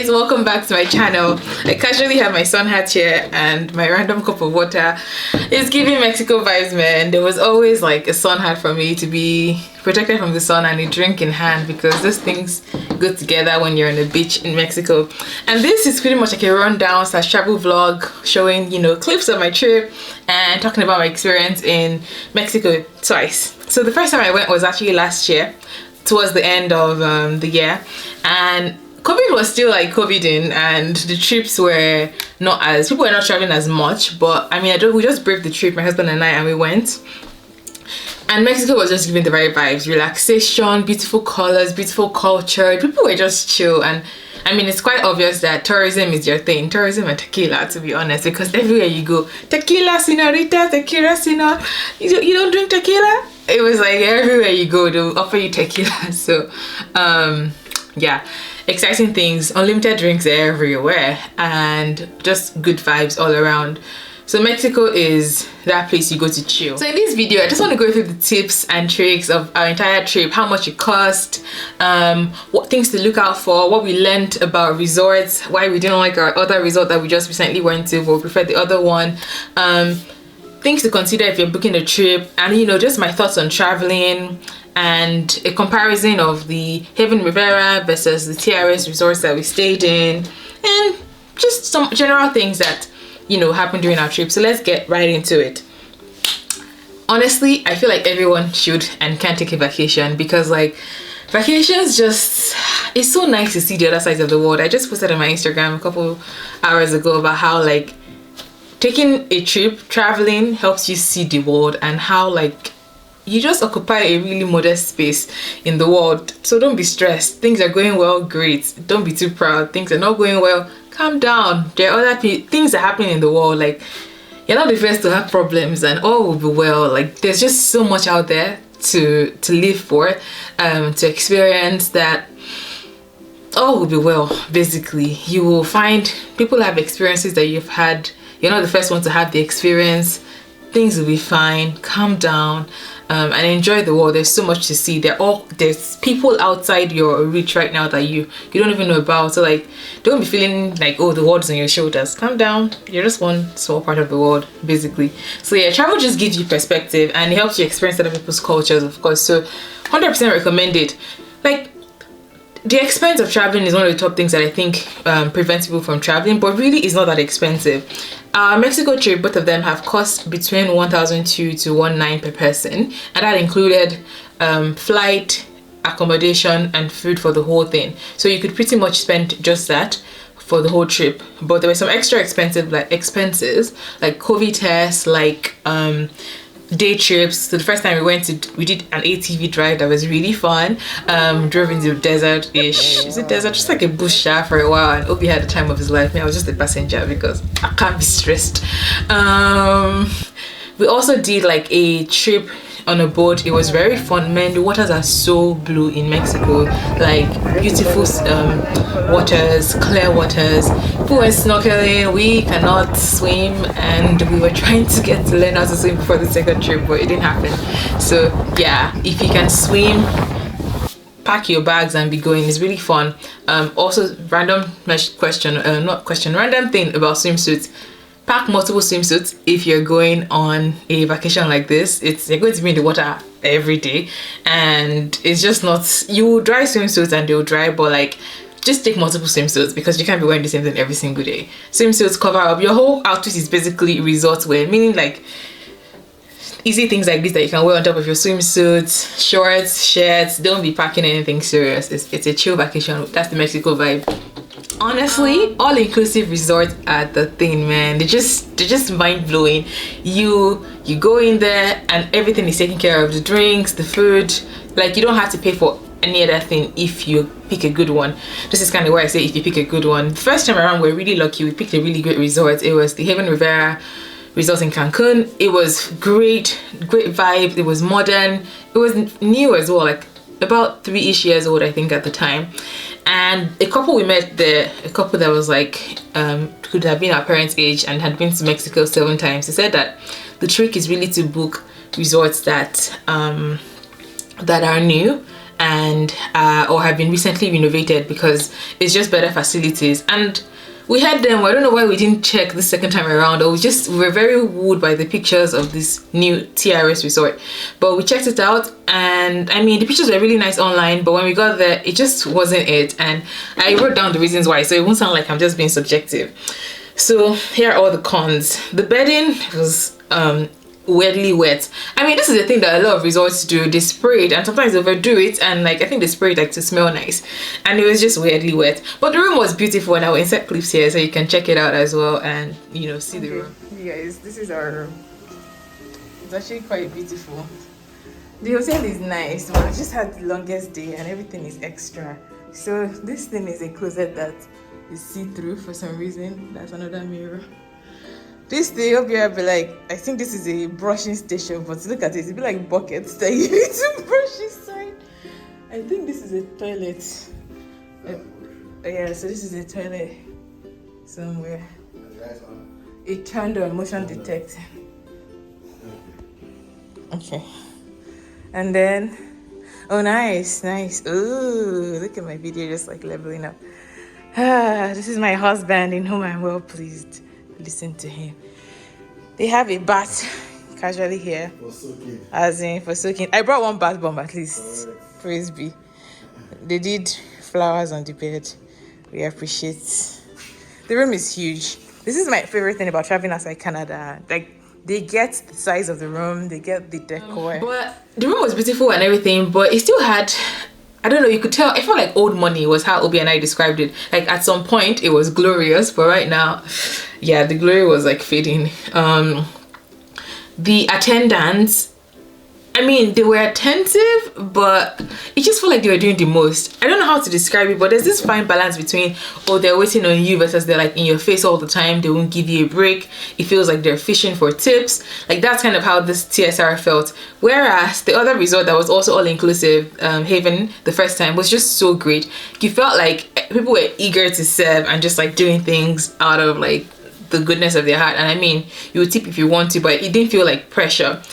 Welcome back to my channel. I casually have my sun hat here and my random cup of water. It's giving Mexico vibes, man. There was always like a sun hat for me to be protected from the sun and a drink in hand, because those things go together when you're on the beach in Mexico. And this is pretty much like a rundown / travel vlog showing, you know, clips of my trip and talking about my experience in Mexico twice. So the first time I went was actually last year, towards the end of the year, and COVID was still like COVIDing, and the trips were not as, people were not traveling as much, but I mean, we just braved the trip, my husband and I, and we went. And Mexico was just giving the right vibes, relaxation, beautiful colors, beautiful culture. People were just chill. And I mean, it's quite obvious that tourism is your thing, tourism and tequila, to be honest, because everywhere you go, tequila, señorita, tequila, senor. You don't drink tequila? It was like everywhere you go, they'll offer you tequila. So, yeah. Exciting things, unlimited drinks everywhere, and just good vibes all around. So Mexico is that place you go to chill. So in this video, I just want to go through the tips and tricks of our entire trip, how much it cost, what things to look out for, what we learned about resorts, why we didn't like our other resort that we just recently went to, but we preferred the other one, things to consider if you're booking a trip, and you know, just my thoughts on traveling, and a comparison of the Rivera versus the TSR resorts that we stayed in, and just some general things that, you know, happened during our trip. So let's get right into it. Honestly, I feel like everyone should and can take a vacation, because like vacations just, it's so nice to see the other sides of the world. I just posted on my Instagram a couple hours ago about how like taking a trip, traveling, helps you see the world, and how like you just occupy a really modest space in the world. So don't be stressed. Things are going well, great. Don't be too proud. Things are not going well, calm down. There are other things that happen in the world. Like, you're not the first to have problems, and all will be well. Like, there's just so much out there to live for, to experience, that all will be well. Basically, you will find people have experiences that you've had. You're not the first one to have the experience. Things will be fine. Calm down. And enjoy the world. There's so much to see. There's people outside your reach right now that you don't even know about. So like, don't be feeling like, oh, the world's on your shoulders. Calm down. You're just one small part of the world, basically. So yeah, travel just gives you perspective, and it helps you experience other people's cultures, of course. So 100% recommend it. Like, the expense of traveling is one of the top things that I think prevents people from traveling, but really it's not that expensive. Our Mexico trip, both of them have cost between $1,200 to $1,900 per person, and that included flight, accommodation, and food for the whole thing. So you could pretty much spend just that for the whole trip. But there were some extra expenses like COVID tests, like day trips. So the first time we did an ATV drive that was really fun. Drove into the desert-ish. Is it desert? Just like a bush for a while, and Obi had the time of his life. I was just a passenger because I can't be stressed. We also did like a trip on a boat. It was very fun, man. The waters are so blue in Mexico, like beautiful waters, clear waters. People were snorkeling. We cannot swim, and we were trying to get to learn how to swim before the second trip, but it didn't happen. So yeah, if you can swim, pack your bags and be going. It's really fun. Also, random thing about swimsuits. Pack multiple swimsuits if you're going on a vacation like this. You're going to be in the water every day, and it's just not, you will dry swimsuits and they'll dry, but like, just take multiple swimsuits, because you can't be wearing the same thing every single day. Swimsuits cover up your whole outfit. Is basically resort wear, meaning like easy things like this that you can wear on top of your swimsuits, shorts, shirts. Don't be packing anything serious. It's a chill vacation. That's the Mexico vibe. Honestly, all-inclusive resorts are the thing, man. They're just mind-blowing. You go in there and everything is taken care of. The drinks, the food, like you don't have to pay for any other thing if you pick a good one. This is kind of where I say if you pick a good one. The first time around, we're really lucky. We picked a really great resort. It was the Rivera. resort in Cancun. It was great vibe. It was modern. It was new as well, like about 3-ish years old, I think, at the time. And a couple we met there, a couple that was like could have been our parents' age and had been to Mexico 7 times. They said that the trick is really to book resorts that that are new and or have been recently renovated, because it's just better facilities. And we had them. I don't know why we didn't check the second time around, or we were very wooed by the pictures of this new TRS resort. But we checked it out, and I mean, the pictures were really nice online, but when we got there, it just wasn't it. And I wrote down the reasons why, so it won't sound like I'm just being subjective. So here are all the cons. The bedding was weirdly wet. I mean, this is the thing that a lot of resorts do. They spray it, and sometimes they overdo it, and like I think they spray it like to smell nice, and it was just weirdly wet. But the room was beautiful, and I will insert clips here so you can check it out as well and, you know, see the room. You guys, this is our room. It's actually quite beautiful. The hotel is nice, but I just had the longest day and everything is extra. So this thing is a closet that is see-through for some reason. That's another mirror. This thing up here, I'll be like, I think this is a brushing station, but look at it, it'll be like buckets that you need to brush inside. I think this is a toilet. Yeah, so this is a toilet somewhere. It turned on motion detect. Okay. And then, oh nice. Ooh, look at my video just like leveling up. This is my husband, in whom I'm well pleased. Listen to him. They have a bath casually here. For soaking. As in for soaking. I brought one bath bomb at least. Correct. Praise be. They did flowers on the bed. We appreciate. The room is huge. This is my favorite thing about traveling outside Canada. Like, they get the size of the room, they get the decor. But the room was beautiful and everything, but it still had, I don't know, you could tell, I felt like old money was how Obi and I described it. Like at some point it was glorious, but right now, yeah, the glory was like fading. The attendants, I mean, they were attentive, but it just felt like they were doing the most. I don't know how to describe it, but there's this fine balance between, oh, they're waiting on you versus they're like in your face all the time. They won't give you a break. It feels like they're fishing for tips. Like that's kind of how this TSR felt. Whereas the other resort that was also all-inclusive, Haven, the first time, was just so great. You felt like people were eager to serve and just like doing things out of like the goodness of their heart. And I mean, you would tip if you want to, but it didn't feel like pressure.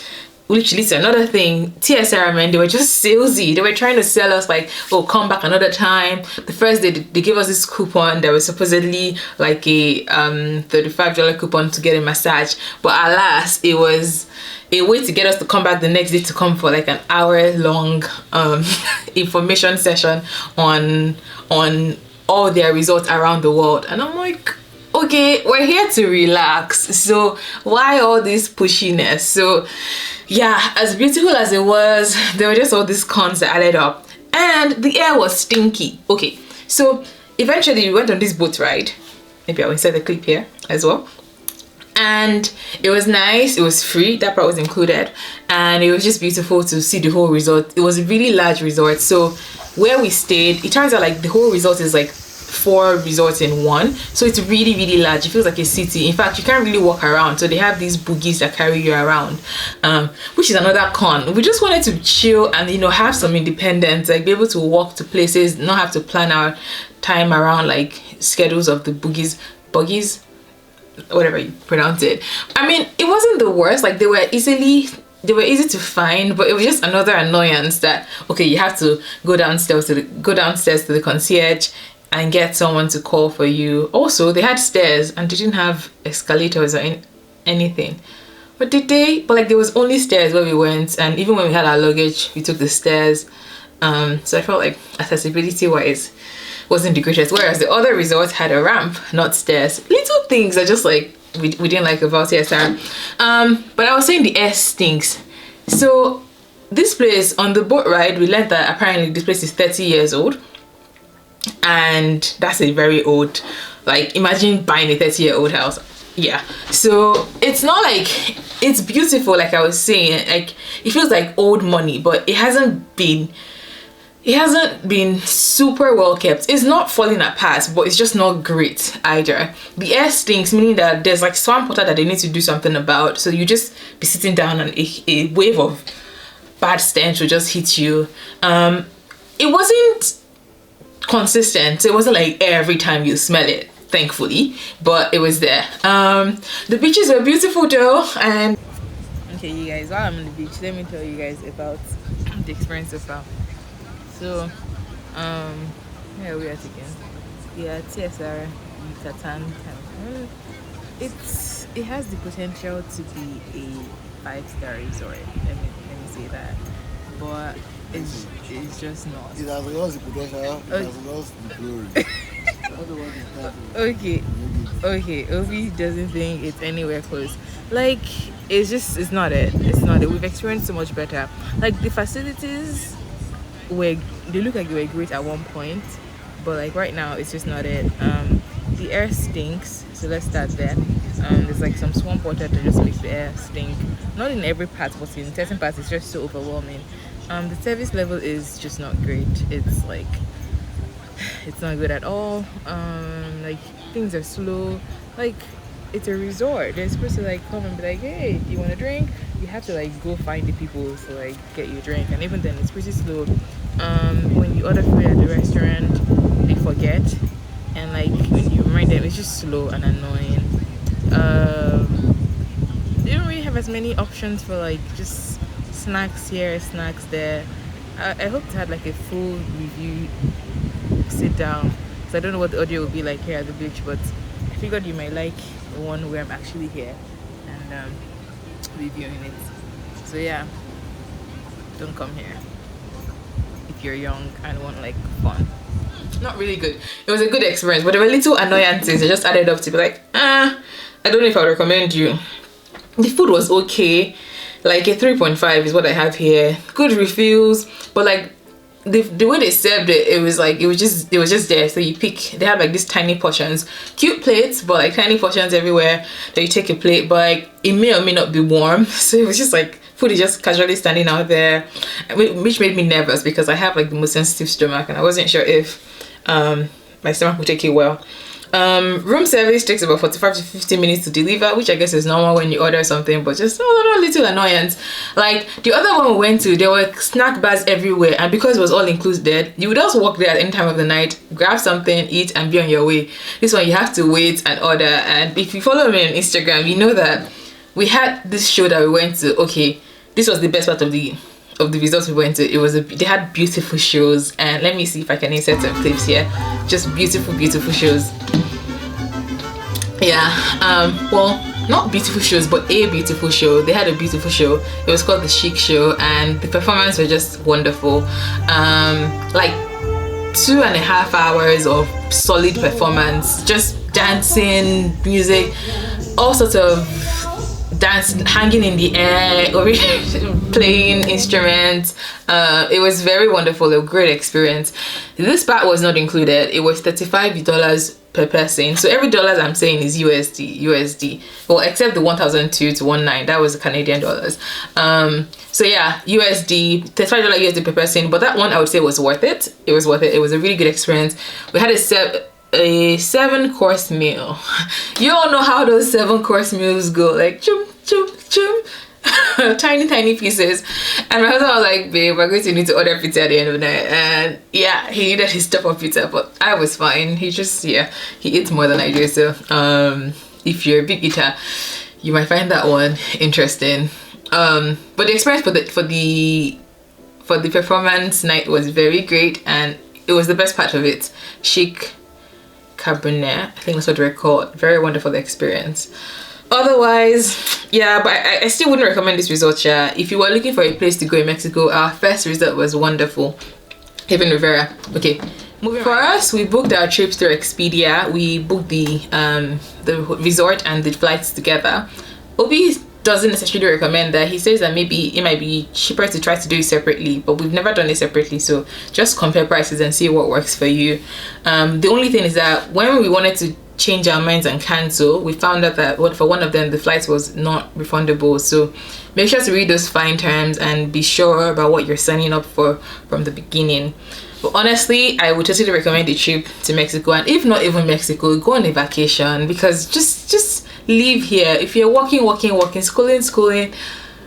Which leads to another thing. TSR, man, they were just salesy. They were trying to sell us like, oh, come back another time. The first day they gave us this coupon that was supposedly like a $35 coupon to get a massage, but alas, it was a way to get us to come back the next day to come for like an hour-long information session on all their resorts around the world. And I'm like, okay, we're here to relax, so why all this pushiness? So yeah, as beautiful as it was, there were just all these cons that added up, and the air was stinky. Okay, so eventually we went on this boat ride. Maybe I'll insert the clip here as well. And it was nice, it was free, that part was included, and it was just beautiful to see the whole resort. It was a really large resort, so where we stayed, it turns out like the whole resort is like 4 resorts in one, so it's really, really large. It feels like a city. In fact, you can't really walk around, so they have these buggies that carry you around, which is another con. We just wanted to chill and, you know, have some independence, like be able to walk to places, not have to plan our time around like schedules of the buggies, whatever you pronounce it. I mean, it wasn't the worst. Like they were easy to find, but it was just another annoyance that, okay, you have to go downstairs to the concierge and get someone to call for you. Also, they had stairs and they didn't have escalators or anything. But did they? But like there was only stairs where we went, and even when we had our luggage, we took the stairs. So I felt like accessibility wise wasn't the greatest. Whereas the other resorts had a ramp, not stairs. Little things that just like we didn't like about TSR. But I was saying the air stinks. So this place on the boat ride, we learned that apparently this place is 30 years old. And that's a very old, like imagine buying a 30-year-old house. Yeah, so it's not like, it's beautiful, like I was saying, like it feels like old money, but it hasn't been it hasn't been super well kept. It's not falling apart, but it's just not great either. The air stinks, meaning that there's like swamp water that they need to do something about. So you just be sitting down and a wave of bad stench will just hit you. It wasn't consistent. It wasn't like every time you smell it, thankfully, but it was there. The beaches were beautiful though. And okay, you guys, while I'm on the beach, let me tell you guys about the experience so far. So, here we are again. Yeah, TSR, Yucatan, Cancun. It has the potential to be a 5-star resort. Let me say that, but it's just not. It has lost the potential. It has lost the glory. Okay. Obi doesn't think it's anywhere close. Like, it's not it. It's not it. We've experienced so much better. Like, the facilities they look like they were great at one point, but like right now it's just not it. The air stinks, so let's start there. There's like some swamp water that just makes the air stink. Not in every part, but in certain parts it's just so overwhelming. The service level is just not great. It's like, it's not good at all. Like, things are slow. Like, it's a resort. They're supposed to like come and be like, hey, do you want a drink? You have to like go find the people to like get you a drink, and even then it's pretty slow. When you order food at the restaurant, they forget, and like when you remind them, it's just slow and annoying. They don't really have as many options for like just snacks here, snacks there. I hope to have like a full review sit down, so I don't know what the audio will be like here at the beach, but I figured you might like the one where I'm actually here and reviewing it. So yeah, don't come here if you're young and want like fun. Not really good. It was a good experience, but there were little annoyances that just added up to be like, I don't know if I would recommend you. The food was okay, like a 3.5 is what I have here. Good refills, but like the way they served it, it was just there. So you pick, they have like these tiny portions, cute plates, but like tiny portions everywhere that you take a plate, but like it may or may not be warm. So it was just like food is just casually standing out there, which made me nervous because I have like the most sensitive stomach and I wasn't sure if my stomach would take it well. Room service takes about 45 to 50 minutes to deliver, which I guess is normal when you order something, but just a little annoyance. Like the other one we went to, there were snack bars everywhere, and because it was all included, you would also walk there at any time of the night, grab something, eat, and be on your way. This one you have to wait and order. And if you follow me on Instagram, you know that we had this show that we went to. Okay, this was the best part of the results we went to. They had beautiful shows, and let me see if I can insert some clips here. Just beautiful shows. Yeah, well, not beautiful shows, but a beautiful show. They had a beautiful show. It was called the Chic show, and the performance was just wonderful. Like 2.5 hours of solid performance, just dancing, music, all sorts of dance, hanging in the air, or playing instruments. It was very wonderful, a great experience. This part was not included. It was $35 per person. So every dollar I'm saying is USD. Well, except the 1,002 to 19, that was Canadian dollars. So yeah, $35 USD per person. But that one I would say was worth it. It was worth it. It was a really good experience. We had a 7-course meal. You all know how those 7-course meals go, like chum chum chum. tiny pieces. And my husband was like, babe, we're going to need to order pizza at the end of the night. And yeah, he needed his top of pizza, but I was fine. He eats more than I do. So if you're a big eater, you might find that one interesting. But the experience for the performance night was very great, and it was the best part of it. Chic Cabernet, I think that's what they're called. Very wonderful experience. Otherwise, yeah, but I still wouldn't recommend this resort. Yeah, if you were looking for a place to go in Mexico, our first resort was wonderful, even Rivera. Okay, moving for us, we booked our trips through Expedia. We booked the resort and the flights together. Obi doesn't necessarily recommend that. He says that maybe it might be cheaper to try to do it separately, but we've never done it separately, so just compare prices and see what works for you. The only thing is that when we wanted to change our minds and cancel. We found out that for one of them the flight was not refundable, so make sure to read those fine terms and be sure about what you're signing up for from the beginning. But honestly, I would totally recommend a trip to Mexico, and if not even Mexico, go on a vacation, because just live here. If you're working, schooling,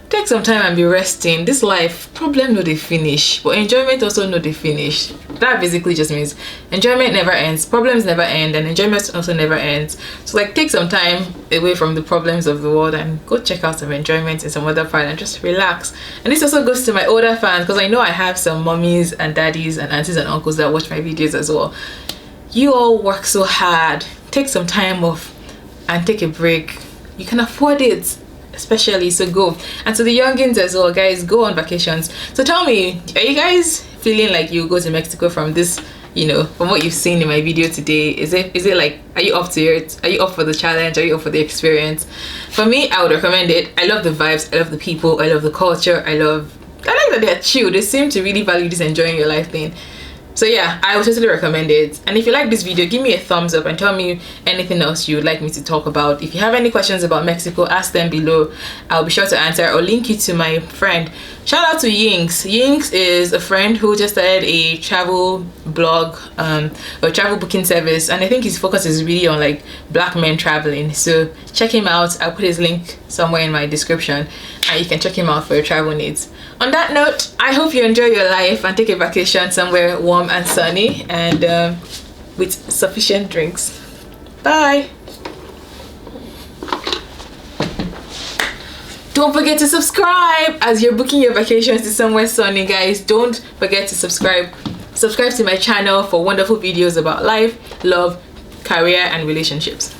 take some time and be resting. This life, problem no they finish, but enjoyment also no they finish. That basically just means enjoyment never ends, problems never end, and enjoyment also never ends. So like, take some time away from the problems of the world and go check out some enjoyment in some other part and just relax. And this also goes to my older fans, because I know I have some mummies and daddies and aunties and uncles that watch my videos as well. You all work so hard, take some time off and take a break. You can afford it, especially, so go. And to the youngins as well, guys, go on vacations. So tell me, are you guys feeling like you go to Mexico from this, you know, from what you've seen in my video today? Is it like, are you up to it? Are you up for the challenge? Are you up for the experience? For me, I would recommend it. I love the vibes, I love the people, I love the culture, I like that they're chill. They seem to really value this enjoying your life thing. So yeah, I would totally recommend it. And if you like this video, give me a thumbs up and tell me anything else you would like me to talk about. If you have any questions about Mexico, ask them below. I'll be sure to answer, or link you to my friend. Shout out to Yinks. Yinks is a friend who just started a travel blog, or travel booking service, and I think his focus is really on like black men traveling. So check him out. I'll put his link somewhere in my description, and you can check him out for your travel needs. On that note, I hope you enjoy your life and take a vacation somewhere warm and sunny, and with sufficient drinks. Bye. Don't forget to subscribe as you're booking your vacations to somewhere sunny, guys. Don't forget to subscribe to my channel for wonderful videos about life, love, career, and relationships.